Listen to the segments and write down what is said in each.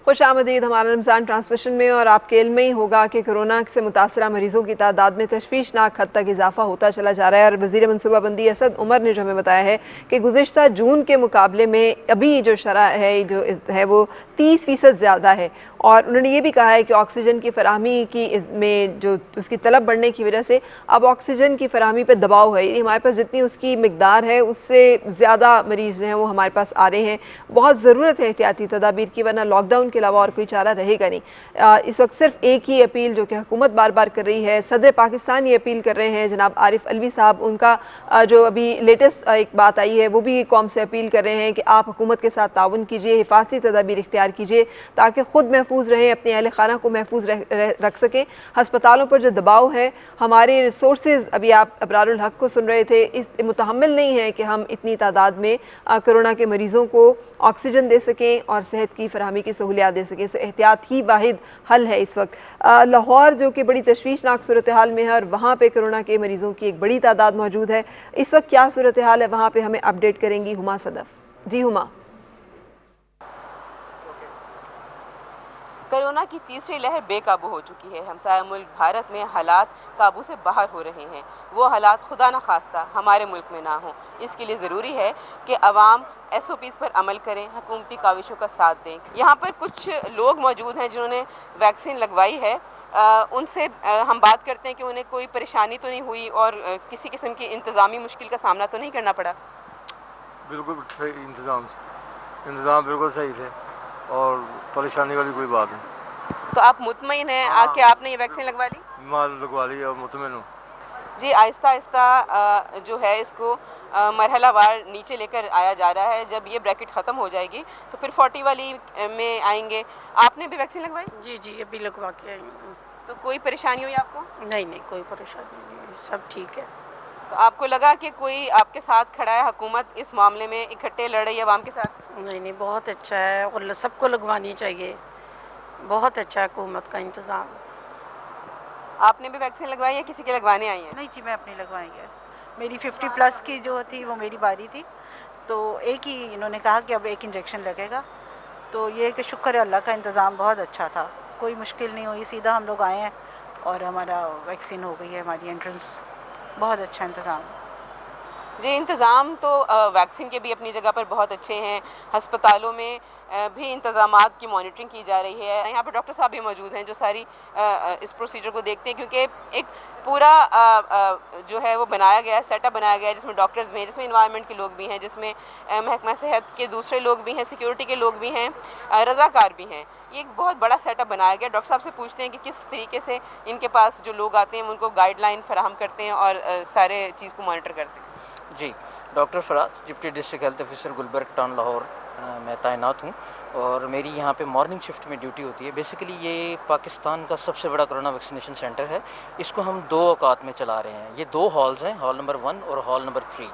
खुशामदीद हमारा रमज़ान ट्रांसमिशन में। और आपके इल्म में ही होगा कि कोरोना से मुतासरा मरीज़ों की तादाद में तशवीशनाक हद तक इजाफा होता चला जा रहा है। और वज़ीर मनसूबाबंदी असद उमर ने जो हमें बताया है कि गुज़िश्ता जून के मुकाबले में अभी जो शरह है जो है वो 30% ज़्यादा है। और उन्होंने ये भी कहा है कि ऑक्सीजन की फ़राहमी की में जो उसकी तलब बढ़ने की वजह से अब ऑक्सीजन की फ़राहमी पर दबाव है। हमारे पास जितनी उसकी मकदार है उससे ज़्यादा मरीज़ जो हैं वो हमारे पास आ रहे हैं। बहुत ज़रूरत है एहतियाती तदाबीर की, वरना लॉकडाउन के अलावा और कोई चारा रहेगा नहीं। इस वक्त सिर्फ एक ही अपील जो कि हुकूमत बार बार कर रही है, सदर पाकिस्तान ये अपील कर रहे हैं जनाब आरिफ अलवी साहब। उनका जो अभी लेटेस्ट एक बात आई है वो भी कौम से अपील कर रहे हैं कि आप हुकूमत के साथ ताउन कीजिए, हिफाजती तदाबीर इख्तियार कीजिए ताकि ख़ुद महफूज रहें, अपने अहल खाना को महफूज रख सकें। हस्पतालों पर जो दबाव है, हमारे रिसोर्सेज, अभी आप अबरारुल हक को सुन रहे थे, इस मुतहम्मिल नहीं है कि हम इतनी तादाद में कोरोना के मरीज़ों को ऑक्सीजन दे सकें और सेहत की फरहमी की सहूलियात दे सकें। सो एहतियात ही वाहिद हल है इस वक्त। लाहौर जो कि बड़ी तशवीशनाक सूरत हाल में है और वहाँ पे कोरोना के मरीज़ों की एक बड़ी तादाद मौजूद है। इस वक्त क्या सूरत हाल है वहाँ पे हमें अपडेट करेंगी हुमा सदफ़। जी हुमा। कोरोना की तीसरी लहर बेकाबू हो चुकी है। हमसाया मुल्क भारत में हालात काबू से बाहर हो रहे हैं। वो हालात खुदा न खास्ता हमारे मुल्क में ना हो, इसके लिए ज़रूरी है कि अवाम SOPs पर अमल करें, हुकूमती काविशों का साथ दें। यहाँ पर कुछ लोग मौजूद हैं जिन्होंने वैक्सीन लगवाई है। उनसे हम बात करते हैं कि उन्हें कोई परेशानी तो नहीं हुई और किसी किस्म की इंतज़ामी मुश्किल का सामना तो नहीं करना पड़ा। बिल्कुल सही इंतज़ाम बिल्कुल सही थे और परेशानी वाली कोई बात नहीं। तो आप मुतमईन हैं कि आपने ये वैक्सीन लगवा ली? माल लगवा ली और मुतमईन हूँ। जी, आहिस्ता आहिस्ता जो है इसको मरहलावार नीचे लेकर आया जा रहा है। जब ये ब्रैकेट ख़त्म हो जाएगी तो फिर 40 वाली में आएंगे। आपने भी वैक्सीन लगवाई? जी जी, अभी लगवा के आई हूँ। तो कोई परेशानी हुई आपको? नहीं नहीं, कोई परेशानी नहीं, सब ठीक है। तो आपको लगा कि कोई आपके साथ खड़ा है, हुकूमत इस मामले में इकट्ठे लड़ रही है अवाम के साथ? नहीं नहीं, बहुत अच्छा है और सबको लगवानी चाहिए। बहुत अच्छा है हुकूमत का इंतज़ाम। आपने भी वैक्सीन लगवाई है, किसी के लगवाने आई है? नहीं जी, मैं अपनी लगवाई है। मेरी 50+ की जो थी वो मेरी बारी थी, तो एक ही इन्होंने कहा कि अब एक इंजेक्शन लगेगा। तो ये कि शुक्र है अल्लाह का, इंतज़ाम बहुत अच्छा था, कोई मुश्किल नहीं हुई। सीधा हम लोग आए हैं और हमारा वैक्सीन हो गई है, हमारी एंट्रेंस। बहुत अच्छा इंतज़ाम। जी, इंतज़ाम तो वैक्सीन के भी अपनी जगह पर बहुत अच्छे हैं। हस्पतालों में भी इंतज़ामात की मॉनिटरिंग की जा रही है। यहाँ पर डॉक्टर साहब भी मौजूद हैं जो सारी इस प्रोसीजर को देखते हैं, क्योंकि एक पूरा जो है वो बनाया गया है, सेटअप बनाया गया है जिसमें डॉक्टर्स भी हैं, जिसमें इन्वायरमेंट के लोग भी हैं, जिसमें महकमा सेहत के दूसरे लोग भी हैं, सिक्योरिटी के लोग भी हैं, रज़ाकार भी हैं। ये एक बहुत बड़ा सेटअप बनाया गया। डॉक्टर साहब से पूछते हैं कि किस तरीके से इनके पास जो लोग आते हैं उनको गाइडलाइन फराहम करते हैं और सारे चीज़ को मॉनिटर करते हैं। जी, doctor Faraz, deputy district health officer Gulberg town Lahore मैं तैनात हूँ और मेरी यहाँ पे मॉर्निंग शिफ्ट में ड्यूटी होती है। बेसिकली ये पाकिस्तान का सबसे बड़ा कोरोना वैक्सीनेशन सेंटर है। इसको हम 2 औकात में चला रहे हैं। ये 2 हॉल्स हैं, हॉल नंबर 1 और हॉल नंबर 3।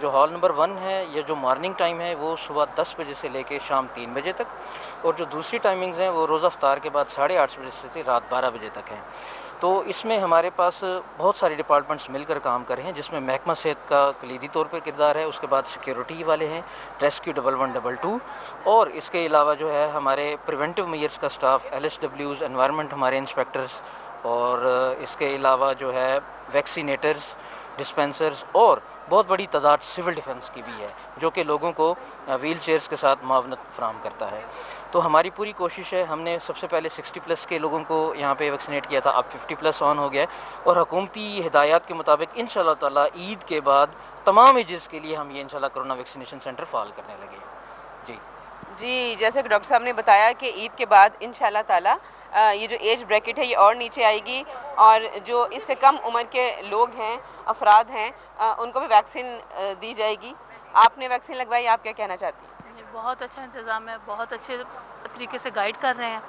जो हॉल नंबर 1 है, ये जो मॉर्निंग टाइम है वो सुबह 10 बजे से लेके शाम 3 बजे तक, और जो दूसरी टाइमिंग्स हैं वो रोज़ा इफ्तार के बाद 8:30 बजे से रात 12 बजे तक हैं। तो इसमें हमारे पास बहुत सारे डिपार्टमेंट्स मिलकर काम कर रहे हैं, जिसमें महकमा सेहत का कलीदी तौर पर किरदार है, उसके बाद सिक्योरिटी वाले हैं, रेस्क्यू 1122, और इसके अलावा जो है हमारे प्रिवेंटिव मेजर्स का स्टाफ, LSWs, एनवायरनमेंट हमारे इंस्पेक्टर्स, और इसके अलावा जो है वैक्सीनेटर्स, डिस्पेंसर्स, और बहुत बड़ी तादाद सिविल डिफेंस की भी है जो कि लोगों को व्हील चेयर्स के साथ मावनत फराहम करता है। तो हमारी पूरी कोशिश है, हमने सबसे पहले 60+ के लोगों को यहाँ पे वैक्सीनेट किया था, अब 50+ ऑन हो गया है, और हुकूमती हिदायत के मुताबिक इंशाल्लाह ताला ईद के बाद तमाम एजेस के लिए हम ये इंशाल्लाह कोरोना वैक्सीनेशन सेंटर फ़ाल करने लगे। जी, जैसे कि डॉक्टर साहब ने बताया कि ईद के बाद इंशाल्लाह ताला ये जो एज ब्रैकेट है ये और नीचे आएगी, और जो इससे कम उम्र के लोग हैं, अफराद हैं, उनको भी वैक्सीन दी जाएगी। आपने वैक्सीन लगवाई, आप क्या कहना चाहती हैं? बहुत अच्छा इंतज़ाम है, बहुत अच्छे तरीके से गाइड कर रहे हैं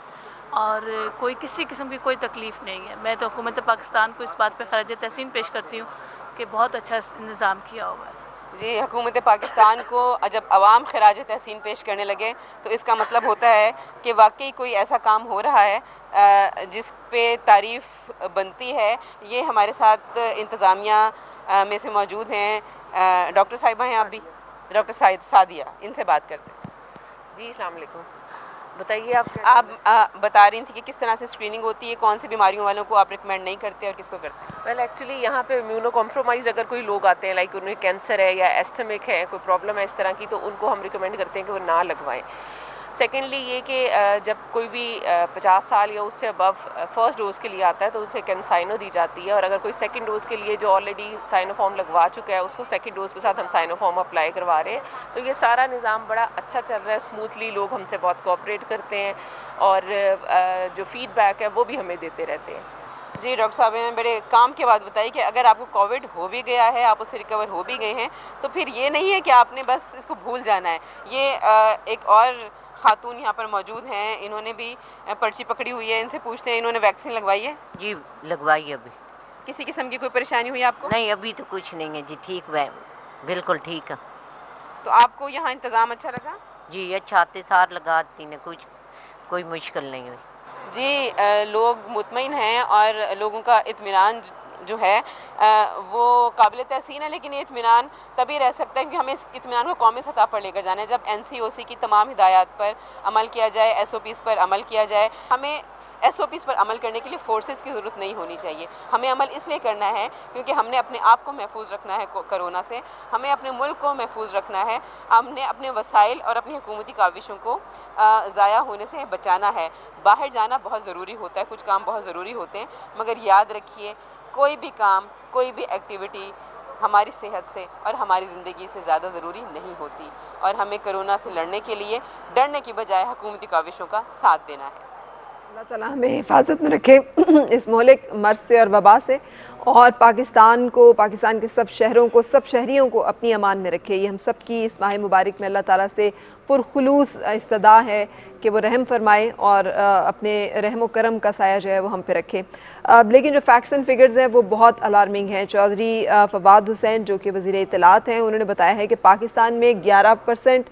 और कोई किसी किस्म की कोई तकलीफ़ नहीं है। मैं तो हुकूमत पाकिस्तान को इस बात पे खराज तहसीन पेश करती हूँ कि बहुत अच्छा इंतज़ाम किया हुआ है। जी, हुकूमत पाकिस्तान को जब अवाम खराज तहसीन पेश करने लगे तो इसका मतलब होता है कि वाकई कोई ऐसा काम हो रहा है जिस पे तारीफ़ बनती है। ये हमारे साथ इंतज़ामिया में से मौजूद हैं डॉक्टर साहिबा हैं, आप भी डॉक्टर सादिया, इनसे बात करते हैं। जी, अस्सलाम वालेकुम। बताइए आप आप बता रही थी कि किस तरह से स्क्रीनिंग होती है, कौन सी बीमारियों वालों को आप रिकमेंड नहीं करते और किसको करते हैं? वेल एक्चुअली यहाँ पे इम्यूनो कॉम्प्रोमाइज अगर कोई लोग आते हैं, लाइक उन्हें कैंसर है या एस्थमिक है, कोई प्रॉब्लम है इस तरह की, तो उनको हम रिकमेंड करते हैं कि वो ना लगवाएं। सेकेंडली ये कि जब कोई भी 50 साल या उससे अबव फर्स्ट डोज़ के लिए आता है तो उसे कैंसाइनो दी जाती है, और अगर कोई सेकंड डोज़ के लिए जो ऑलरेडी साइनोफॉर्म लगवा चुका है उसको सेकंड डोज़ के साथ हम साइनोफॉर्म अप्लाई करवा रहे हैं। तो ये सारा निज़ाम बड़ा अच्छा चल रहा है, स्मूथली, लोग हमसे बहुत कोऑपरेट करते हैं और जो फीडबैक है वो भी हमें देते रहते हैं। जी डॉक्टर साहब ने बड़े काम की बात बताई कि अगर आपको कोविड हो भी गया है, आप उससे रिकवर हो भी गए हैं, तो फिर ये नहीं है कि आपने बस इसको भूल जाना है। ये एक और खातून यहाँ पर मौजूद हैं, इन्होंने भी पर्ची पकड़ी हुई है, इनसे पूछते हैं, इन्होंने वैक्सीन लगवाई है? जी लगवाई अभी। किसी किस्म की कोई परेशानी हुई आपको? नहीं अभी तो कुछ नहीं है जी, ठीक है, बिल्कुल ठीक है। तो आपको यहाँ इंतज़ाम अच्छा लगा? जी अच्छा, आते सार लगाती ने, कुछ कोई मुश्किल नहीं हुई जी। लोग मुतमईन हैं और लोगों का इत्मीनान जो है वो काबिल तहसीन है, लेकिन ये इत्मीनान तभी रह सकता है कि हमें इस इत्मीनान को कौमी सतह पर लेकर जाना है। जब NCOC की तमाम हिदायत पर अमल किया जाए, SOPs पर अमल किया जाए। हमें SOPs पर अमल करने के लिए फोर्सेस की ज़रूरत नहीं होनी चाहिए। हमें अमल इसलिए करना है क्योंकि हमने अपने आप को महफूज रखना है कोरोना से, हमें अपने मुल्क को महफूज रखना है, हमने अपने वसाइल और अपनी हुकूमती काविशों को ज़ाया होने से बचाना है। बाहर जाना बहुत ज़रूरी होता है, कुछ काम बहुत ज़रूरी होते हैं, मगर याद रखिए कोई भी काम, कोई भी एक्टिविटी हमारी सेहत से और हमारी ज़िंदगी से ज़्यादा ज़रूरी नहीं होती, और हमें कोरोना से लड़ने के लिए डरने की बजाय हुकूमती काविशों का साथ देना है। अल्लाह ताला हमें हिफाजत में रखे इस मोहलिक मर्ज से और वबा से, और पाकिस्तान को, पाकिस्तान के सब शहरों को, सब शहरियों को अपनी अमान में रखे। ये हम सब की इस माह मुबारक में अल्लाह ताला से पुरखुलूस इस्तदा है कि वो रहम फरमाए और अपने रहम व करम का साया जो है वो हम पे रखे। लेकिन जो फैक्ट्स एंड फिगर्स हैं वो बहुत अलार्मिंग हैं। चौधरी फवाद हुसैन जो कि वज़ीर इत्तलात हैं, उन्होंने बताया है कि पाकिस्तान में 11%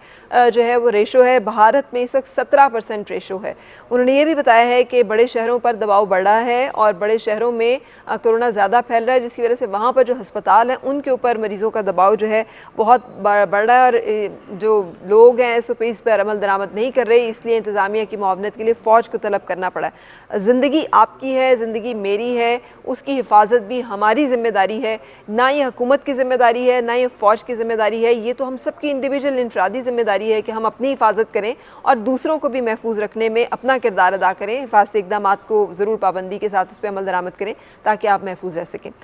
जो है वो रेशो है, भारत में इस वक्त 17% रेशो है। उन्होंने ये भी बताया है कि बड़े शहरों पर दबाव बढ़ रहा है और बड़े शहरों में कोरोना ज़्यादा फैल रहा है, जिसकी वजह से वहाँ पर जो अस्पताल हैं उनके ऊपर मरीज़ों का दबाव जो है बहुत बढ़ रहा है, और जो लोग हैं SOPs पर अमल दरामद नहीं कर रहे, इसलिए इंतज़ामिया की मुआवनत के लिए फ़ौज को तलब करना पड़ा। ज़िंदगी आपकी है, ज़िंदगी मेरी है, उसकी हिफाजत भी हमारी ज़िम्मेदारी है। ना ये हुकूमत की ज़िम्मेदारी है, ना ये फ़ौज की ज़िम्मेदारी है, ये तो हम सब की इंडिविजुअल इनफरादी ज़िम्मेदारी है कि हम अपनी हिफाजत करें और दूसरों को भी महफूज रखने में अपना किरदार अदा करें। हिफाजती इक़दामात को ज़रूर पाबंदी के साथ उस पर अमल दरामद करें ताकि आप महफूज रह सकें।